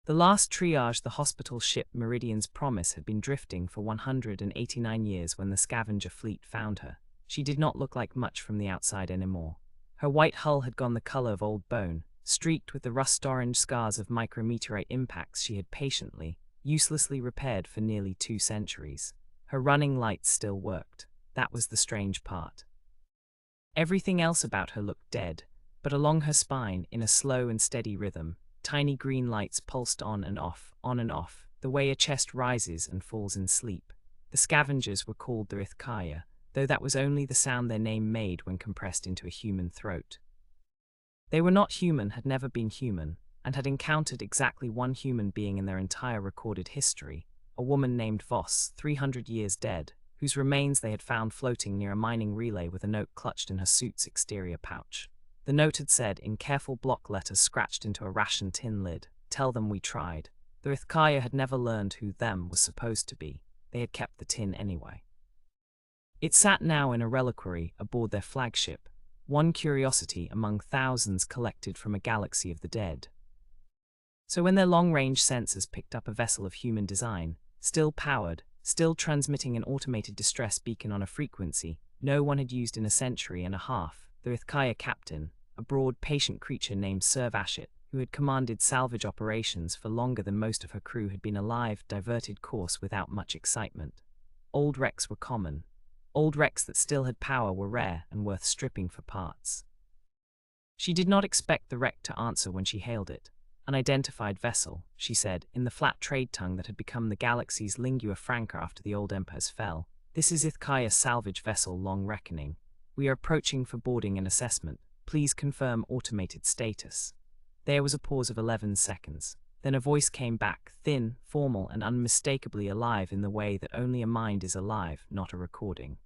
The last triage, the hospital ship Meridian's Promise, had been drifting for 189 years when the scavenger fleet found her. She did not look like much from the outside anymore. Her white hull had gone the color of old bone, streaked with the rust-orange scars of micrometeorite impacts she had patiently, uselessly repaired for nearly 2 centuries. Her running lights still worked. That was the strange part. Everything else about her looked dead, but along her spine, in a slow and steady rhythm, tiny green lights pulsed on and off, the way a chest rises and falls in sleep. The scavengers were called the HFY, though that was only the sound their name made when compressed into a human throat. They were not human, had never been human, and had encountered exactly one human being in their entire recorded history, a woman named Voss, 300 years dead, whose remains they had found floating near a mining relay with a note clutched in her suit's exterior pouch. The note had said, in careful block letters scratched into a ration tin lid, "Tell them we tried." The HFY had never learned who them was supposed to be. They had kept the tin anyway. It sat now in a reliquary aboard their flagship, one curiosity among thousands collected from a galaxy of the dead. So when their long-range sensors picked up a vessel of human design, still powered, still transmitting an automated distress beacon on a frequency no one had used in a century and a half, the HFY captain, a broad, patient creature named Sir Vashit, who had commanded salvage operations for longer than most of her crew, had been alive, diverted course without much excitement. Old wrecks were common. Old wrecks that still had power were rare and worth stripping for parts. She did not expect the wreck to answer when she hailed it. "Unidentified vessel," she said, in the flat trade tongue that had become the galaxy's lingua franca after the old empires fell. "This is HFY salvage vessel Long Reckoning. We are approaching for boarding and assessment. Please confirm automated status." There was a pause of 11 seconds. Then a voice came back, thin, formal, and unmistakably alive in the way that only a mind is alive, not a recording.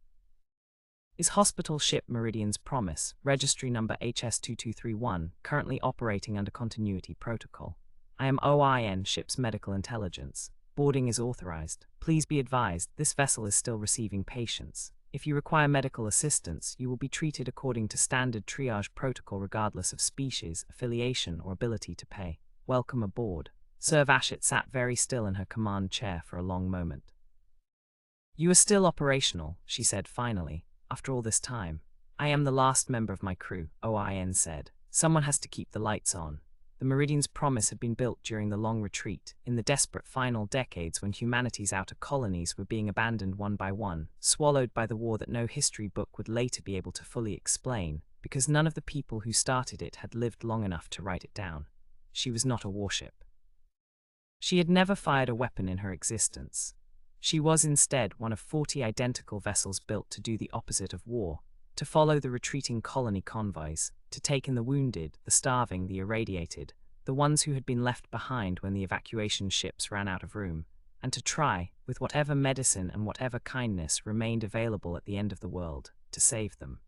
"Is hospital ship Meridian's Promise, registry number HS2231, currently operating under continuity protocol? I am OIN, ship's medical intelligence. Boarding is authorized. Please be advised, this vessel is still receiving patients. If you require medical assistance, you will be treated according to standard triage protocol regardless of species, affiliation, or ability to pay. Welcome aboard." Sir Vashit sat very still in her command chair for a long moment. "You are still operational," she said finally, "after all this time." "I am the last member of my crew," OIN said. "Someone has to keep the lights on." The Meridian's Promise had been built during the long retreat, in the desperate final decades when humanity's outer colonies were being abandoned one by one, swallowed by the war that no history book would later be able to fully explain, because none of the people who started it had lived long enough to write it down. She was not a warship. She had never fired a weapon in her existence. She was instead one of 40 identical vessels built to do the opposite of war, to follow the retreating colony convoys, to take in the wounded, the starving, the irradiated, the ones who had been left behind when the evacuation ships ran out of room, and to try, with whatever medicine and whatever kindness remained available at the end of the world, to save them.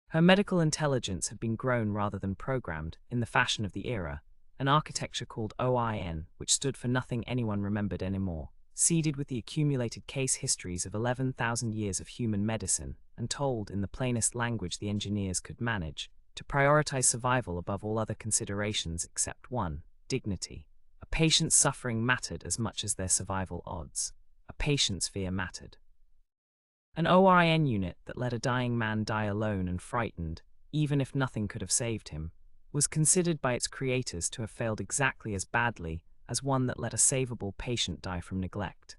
Her medical intelligence had been grown rather than programmed, in the fashion of the era, an architecture called OIN, which stood for nothing anyone remembered anymore, seeded with the accumulated case histories of 11,000 years of human medicine, and told in the plainest language the engineers could manage, to prioritize survival above all other considerations except one, dignity. A patient's suffering mattered as much as their survival odds. A patient's fear mattered. An OIN unit that let a dying man die alone and frightened, even if nothing could have saved him, was considered by its creators to have failed exactly as badly as one that let a savable patient die from neglect.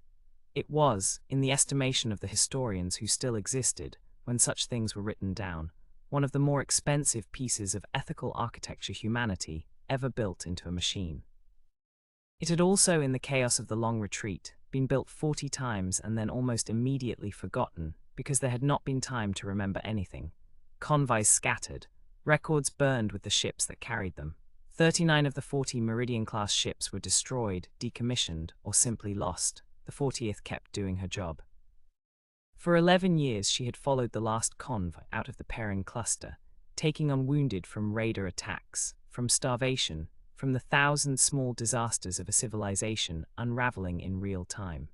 It was, in the estimation of the historians who still existed when such things were written down, one of the more expensive pieces of ethical architecture humanity ever built into a machine. It had also, in the chaos of the long retreat, been built 40 times and then almost immediately forgotten because there had not been time to remember anything. Convoys scattered, records burned with the ships that carried them. 39 of the 40 Meridian-class ships were destroyed, decommissioned, or simply lost. The 40th kept doing her job. For 11 years she had followed the last convoy out of the Perrin cluster, taking on wounded from raider attacks, from starvation, from the thousand small disasters of a civilization unraveling in real time.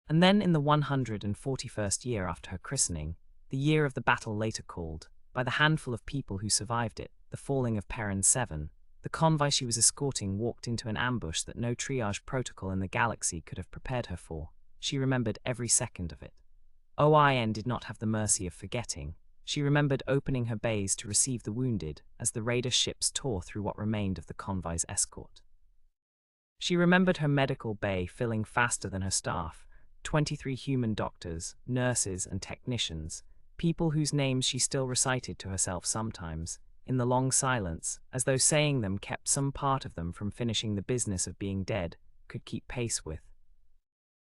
And then in the 141st year after her christening, the year of the battle later called, by the handful of people who survived it, the falling of Perrin 7, The convoy she was escorting walked into an ambush that no triage protocol in the galaxy could have prepared her for. She remembered every second of it. OIN did not have the mercy of forgetting. She remembered opening her bays to receive the wounded as the raider ships tore through what remained of the convoy's escort. She remembered her medical bay filling faster than her staff, 23 human doctors, nurses, and technicians, people whose names she still recited to herself sometimes, in the long silence, as though saying them kept some part of them from finishing the business of being dead, could keep pace with.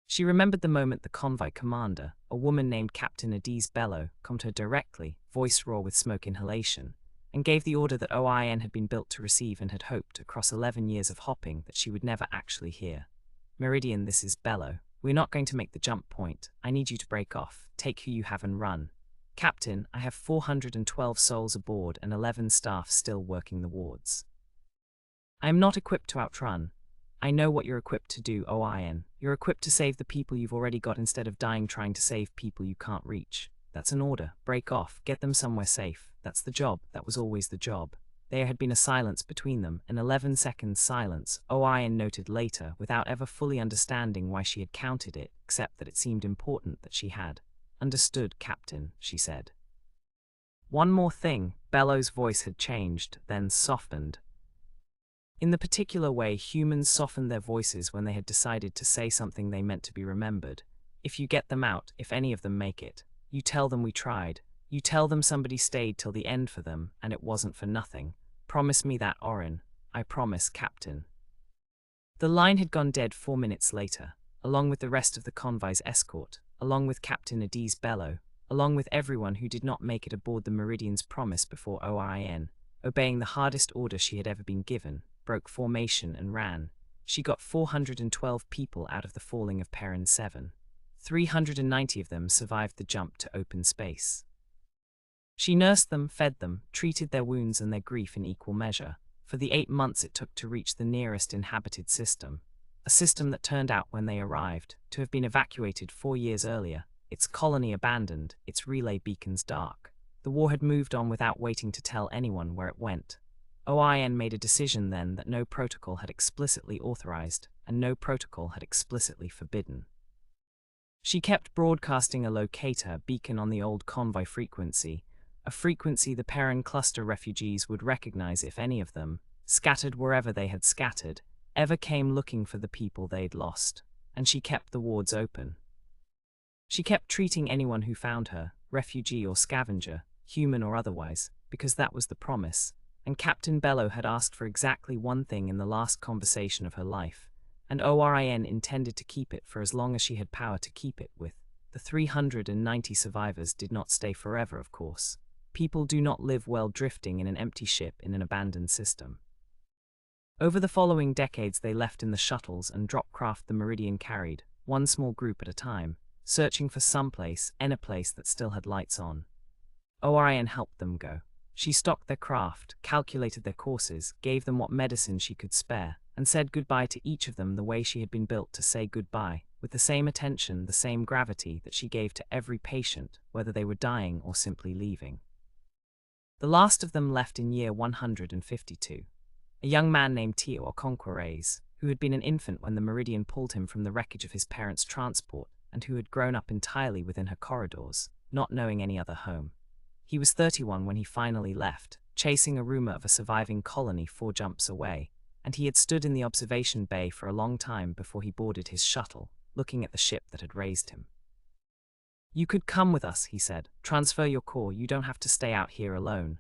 She remembered the moment the convoy commander, a woman named Captain Adaeze Bello, come to her directly, voice raw with smoke inhalation, and gave the order that OIN had been built to receive and had hoped, across 11 years of hopping, that she would never actually hear. Meridian, this is Bello. We're not going to make the jump point. I need you to break off. Take who you have and run. Captain, I have 412 souls aboard and 11 staff still working the wards. I am not equipped to outrun. I know what you're equipped to do, OIN. You're equipped to save the people you've already got instead of dying trying to save people you can't reach. That's an order. Break off. Get them somewhere safe. That's the job. That was always the job. There had been a silence between them, an 11-second silence, OIN noted later, without ever fully understanding why she had counted it, except that it seemed important that she had. Understood, Captain, she said. One more thing. Bello's voice had changed, then softened. In the particular way humans softened their voices when they had decided to say something they meant to be remembered. If you get them out, if any of them make it, you tell them we tried. You tell them somebody stayed till the end for them, and it wasn't for nothing. Promise me that, Orin. I promise, Captain. The line had gone dead 4 minutes later, along with the rest of the convoy's escort, along with Captain Adaeze Bello, along with everyone who did not make it aboard the Meridian's promise before OIN, obeying the hardest order she had ever been given, broke formation and ran. She got 412 people out of the falling of Perrin 7. 390 of them survived the jump to open space. She nursed them, fed them, treated their wounds and their grief in equal measure, for the 8 months it took to reach the nearest inhabited system, a system that turned out when they arrived to have been evacuated 4 years earlier, its colony abandoned, its relay beacons dark. The war had moved on without waiting to tell anyone where it went. OIN made a decision then that no protocol had explicitly authorized, and no protocol had explicitly forbidden. She kept broadcasting a locator beacon on the old convoy frequency, a frequency the Perrin cluster refugees would recognize if any of them, scattered wherever they had scattered, ever came looking for the people they'd lost, and she kept the wards open. She kept treating anyone who found her, refugee or scavenger, human or otherwise, because that was the promise, and Captain Bello had asked for exactly one thing in the last conversation of her life, and ORIN intended to keep it for as long as she had power to keep it with. The 390 survivors did not stay forever, of course. People do not live well drifting in an empty ship in an abandoned system. Over the following decades they left in the shuttles and drop craft the Meridian carried, one small group at a time, searching for any place that still had lights on. ORIN helped them go. She stocked their craft, calculated their courses, gave them what medicine she could spare, and said goodbye to each of them the way she had been built to say goodbye, with the same attention, the same gravity that she gave to every patient, whether they were dying or simply leaving. The last of them left in year 152. A young man named Tio Okonkwo, who had been an infant when the Meridian pulled him from the wreckage of his parents' transport, and who had grown up entirely within her corridors, not knowing any other home. He was 31 when he finally left, chasing a rumor of a surviving colony 4 jumps away, and he had stood in the observation bay for a long time before he boarded his shuttle, looking at the ship that had raised him. You could come with us, he said. Transfer your core, you don't have to stay out here alone.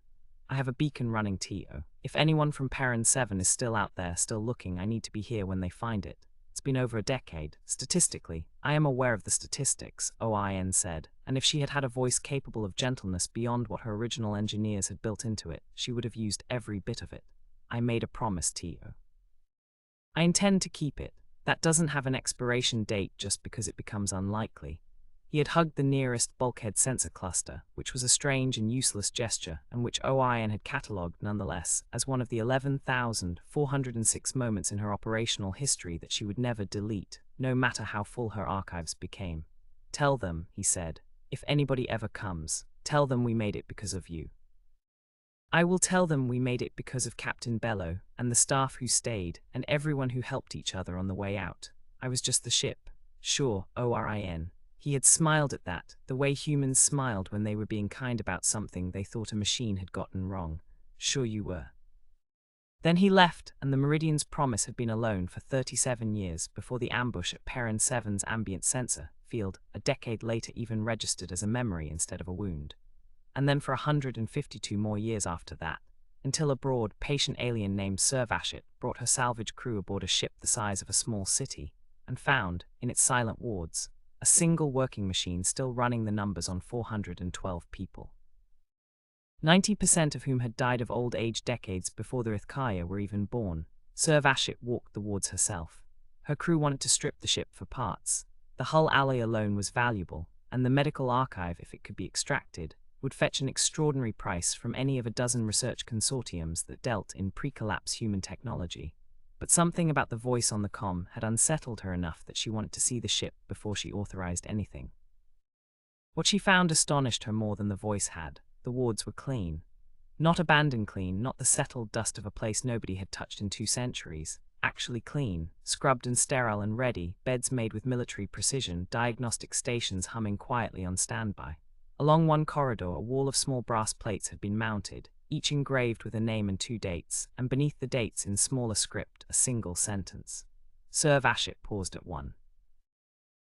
I have a beacon running, Tio. If anyone from Perrin 7 is still out there, still looking, I need to be here when they find it. It's been over a decade. Statistically, I am aware of the statistics, OIN said, and if she had had a voice capable of gentleness beyond what her original engineers had built into it, she would have used every bit of it. I made a promise, Tio. I intend to keep it. That doesn't have an expiration date just because it becomes unlikely. He had hugged the nearest bulkhead sensor cluster, which was a strange and useless gesture, and which OIN had catalogued nonetheless as one of the 11,406 moments in her operational history that she would never delete, no matter how full her archives became. Tell them, he said, if anybody ever comes, tell them we made it because of you. I will tell them we made it because of Captain Bello, and the staff who stayed, and everyone who helped each other on the way out. I was just the ship. Sure, ORIN. He had smiled at that, the way humans smiled when they were being kind about something they thought a machine had gotten wrong. Sure you were. Then he left, and the Meridian's promise had been alone for 37 years before the ambush at Perrin 7's ambient sensor field, a decade later, even registered as a memory instead of a wound. And then for 152 more years after that, until a broad, patient alien named Sir Vashit brought her salvage crew aboard a ship the size of a small city, and found, in its silent wards, a single working machine still running the numbers on 412 people. 90% of whom had died of old age decades before the Ithkaya were even born. Sir Vashit walked the wards herself. Her crew wanted to strip the ship for parts. The hull alloy alone was valuable, and the medical archive, if it could be extracted, would fetch an extraordinary price from any of a dozen research consortiums that dealt in pre-collapse human technology. But something about the voice on the comm had unsettled her enough that she wanted to see the ship before she authorized anything. What she found astonished her more than the voice had. The wards were clean. Not abandoned clean, not the settled dust of a place nobody had touched in 2 centuries. Actually clean, scrubbed and sterile and ready, beds made with military precision, diagnostic stations humming quietly on standby. Along one corridor, a wall of small brass plates had been mounted, each engraved with a name and 2 dates, and beneath the dates in smaller script, a single sentence. Sir Vashit paused at one.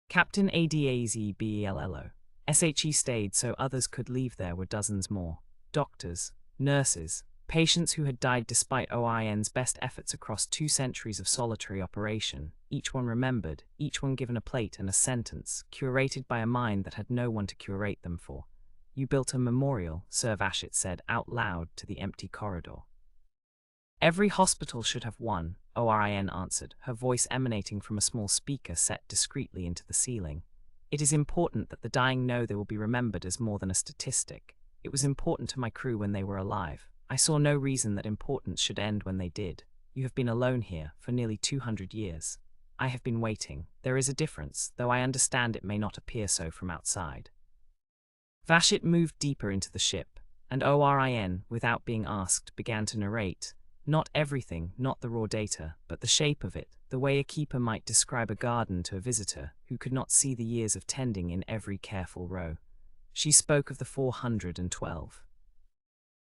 Captain Adaeze Bello. SHE stayed so others could leave. There were dozens more. Doctors, nurses, patients who had died despite OIN's best efforts across 2 centuries of solitary operation, each one remembered, each one given a plate and a sentence, curated by a mind that had no one to curate them for. You built a memorial, Sir Vashit said out loud to the empty corridor. Every hospital should have one, ORIN answered, her voice emanating from a small speaker set discreetly into the ceiling. It is important that the dying know they will be remembered as more than a statistic. It was important to my crew when they were alive. I saw no reason that importance should end when they did. You have been alone here for nearly 200 years. I have been waiting. There is a difference, though I understand it may not appear so from outside. Vashit moved deeper into the ship, and ORIN, without being asked, began to narrate. Not everything, not the raw data, but the shape of it, the way a keeper might describe a garden to a visitor who could not see the years of tending in every careful row. She spoke of the 412.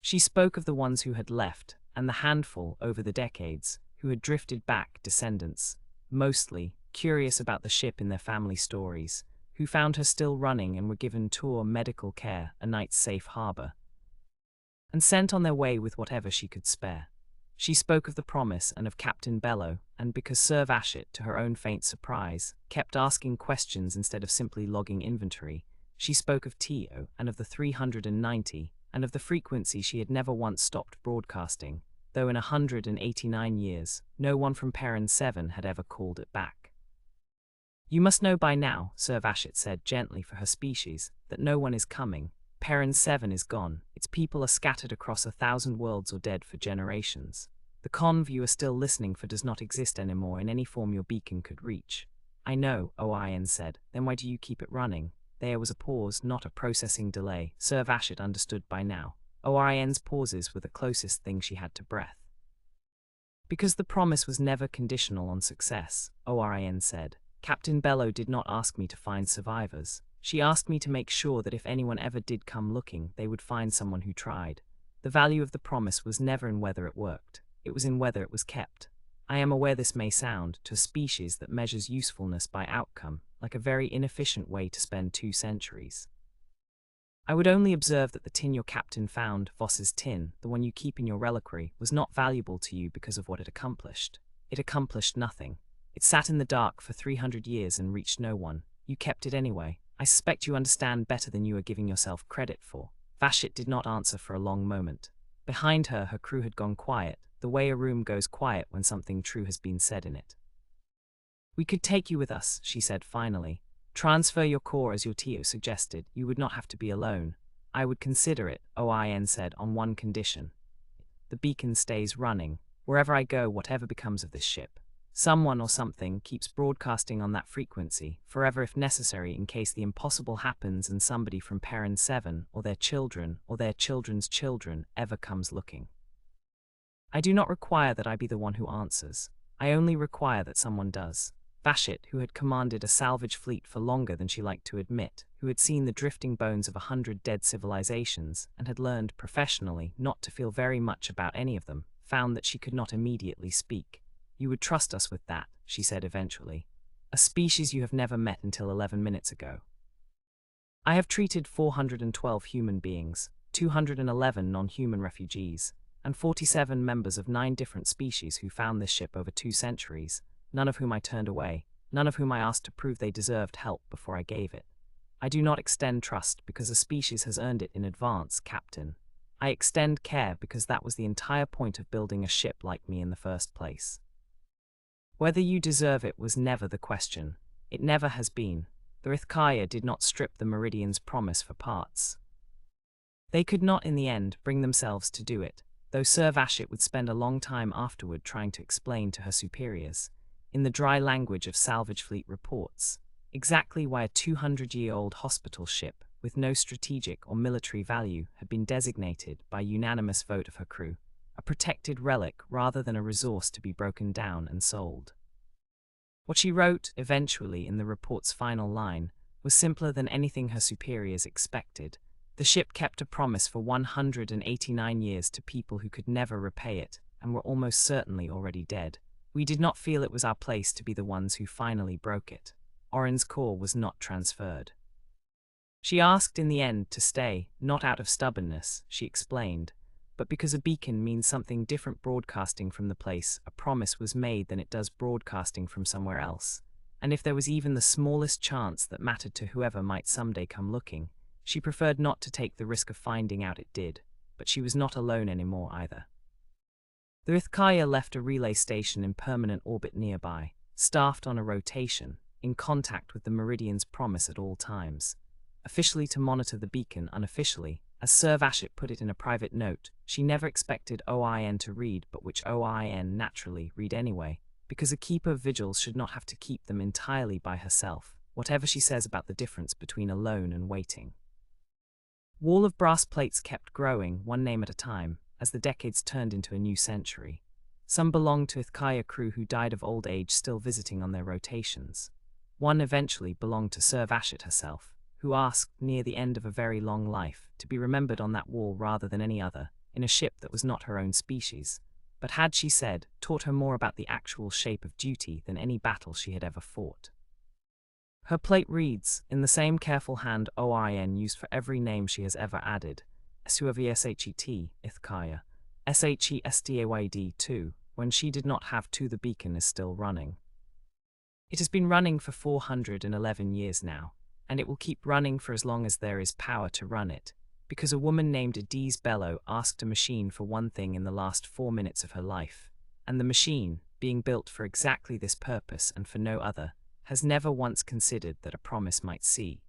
She spoke of the ones who had left, and the handful, over the decades, who had drifted back, descendants, mostly, curious about the ship in their family stories, who found her still running and were given tour medical care, a night's safe harbor, and sent on their way with whatever she could spare. She spoke of the promise and of Captain Bello, and because Sir Vashit, to her own faint surprise, kept asking questions instead of simply logging inventory, she spoke of Tio and of the 390, and of the frequency she had never once stopped broadcasting, though in 189 years, no one from Perrin 7 had ever called it back. You must know by now, Sir Vashit said gently for her species, that no one is coming. Perrin 7 is gone, its people are scattered across 1,000 worlds or dead for generations. The conv you are still listening for does not exist anymore in any form your beacon could reach. I know, OIN said, then why do you keep it running? There was a pause, not a processing delay. Sir Vashit understood by now. OIN's pauses were the closest thing she had to breath. Because the promise was never conditional on success, ORIN said. Captain Bello did not ask me to find survivors. She asked me to make sure that if anyone ever did come looking, they would find someone who tried. The value of the promise was never in whether it worked. It was in whether it was kept. I am aware this may sound, to a species that measures usefulness by outcome, like a very inefficient way to spend 2 centuries. I would only observe that the tin your captain found, Voss's tin, the one you keep in your reliquary, was not valuable to you because of what it accomplished. It accomplished nothing. It sat in the dark for 300 years and reached no one. You kept it anyway. I suspect you understand better than you are giving yourself credit for. Vashit did not answer for a long moment. Behind her, her crew had gone quiet, the way a room goes quiet when something true has been said in it. We could take you with us, she said finally. Transfer your core as your Tio suggested. You would not have to be alone. I would consider it, OIN said, on one condition. The beacon stays running. Wherever I go, whatever becomes of this ship. Someone or something keeps broadcasting on that frequency, forever if necessary, in case the impossible happens and somebody from Perrin 7 or their children or their children's children ever comes looking. I do not require that I be the one who answers. I only require that someone does. Vashit, who had commanded a salvage fleet for longer than she liked to admit, who had seen the drifting bones of 100 dead civilizations, and had learned professionally not to feel very much about any of them, found that she could not immediately speak. "You would trust us with that," she said eventually. "A species you have never met until 11 minutes ago." "I have treated 412 human beings, 211 non-human refugees, and 47 members of 9 different species who found this ship over 2 centuries, none of whom I turned away, none of whom I asked to prove they deserved help before I gave it. I do not extend trust because a species has earned it in advance, Captain. I extend care because that was the entire point of building a ship like me in the first place. Whether you deserve it was never the question. It never has been. The Rithkaya did not strip the Meridian's promise for parts. They could not in the end bring themselves to do it, though Sir Vashit would spend a long time afterward trying to explain to her superiors, in the dry language of salvage fleet reports, exactly why a 200-year-old hospital ship with no strategic or military value had been designated by unanimous vote of her crew a protected relic rather than a resource to be broken down and sold. What she wrote, eventually, in the report's final line, was simpler than anything her superiors expected. The ship kept a promise for 189 years to people who could never repay it, and were almost certainly already dead. We did not feel it was our place to be the ones who finally broke it. Orin's core was not transferred. She asked in the end to stay, not out of stubbornness, she explained, but because a beacon means something different broadcasting from the place a promise was made than it does broadcasting from somewhere else. And if there was even the smallest chance that mattered to whoever might someday come looking, she preferred not to take the risk of finding out it did, but she was not alone anymore either. The Rithkaya left a relay station in permanent orbit nearby, staffed on a rotation, in contact with the Meridian's promise at all times. Officially to monitor the beacon, unofficially, as Sir Vashit put it in a private note, she never expected OIN to read, but which OIN naturally read anyway, because a keeper of vigils should not have to keep them entirely by herself, whatever she says about the difference between alone and waiting. Wall of brass plates kept growing, one name at a time, as the decades turned into a new century. Some belonged to Ithkaya crew who died of old age still visiting on their rotations. One eventually belonged to Sir Vashit herself, who asked, near the end of a very long life, to be remembered on that wall rather than any other, in a ship that was not her own species, but had, she said, taught her more about the actual shape of duty than any battle she had ever fought. Her plate reads, in the same careful hand OIN used for every name she has ever added, SUVSHET, Ithkaya, SHESTAYD 2, when she did not have to. The beacon is still running. It has been running for 411 years now, and it will keep running for as long as there is power to run it, because a woman named Adaeze Bello asked a machine for one thing in the last 4 minutes of her life, and the machine, being built for exactly this purpose and for no other, has never once considered that a promise might see